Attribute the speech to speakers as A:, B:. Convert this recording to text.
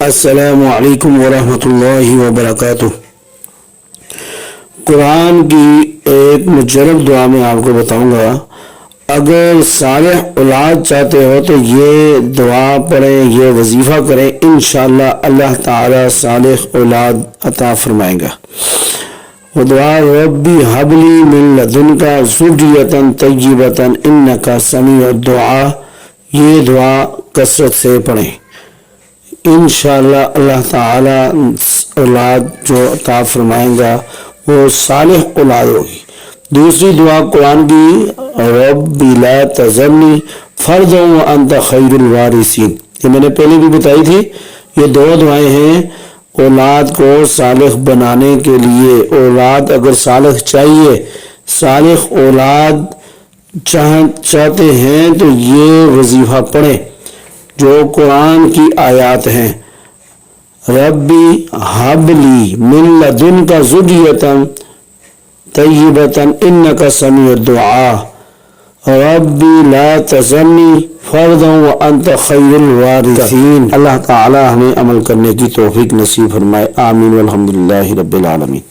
A: السلام علیکم ورحمۃ اللہ وبرکاتہ۔ قرآن کی ایک مجرب دعا میں آپ کو بتاؤں گا، اگر صالح اولاد چاہتے ہو تو یہ دعا پڑھیں، یہ وظیفہ کریں، انشاءاللہ اللہ تعالی صالح اولاد عطا فرمائے گا۔ وہ دعا ربی حبلی من لدنک ذریۃ طیبۃ انک سمیع الدعاء، یہ دعا کثرت سے پڑھیں، انشاءاللہ اللہ تعالی اولاد جو عطا فرمائیں گا وہ صالح اولاد ہوگی۔ دوسری دعا قرآن کی رب لا تذرنی فردا وانت خیر الوارثین، یہ میں نے پہلے بھی بتائی تھی۔ یہ دو دعائیں ہیں اولاد کو صالح بنانے کے لیے۔ اولاد اگر صالح چاہیے، صالح اولاد چاہتے ہیں تو یہ وظیفہ پڑھیں جو قرآن کی آیات ہیں۔ ربی حبلی من لدنک ذریۃ طیبۃ انک سمیع الدعاء ربی لا تذرنی فردا وانت خیر الوارثین۔ اللہ تعالی ہمیں عمل کرنے کی توفیق نصیب فرمائے، آمین والحمدللہ رب العالمین۔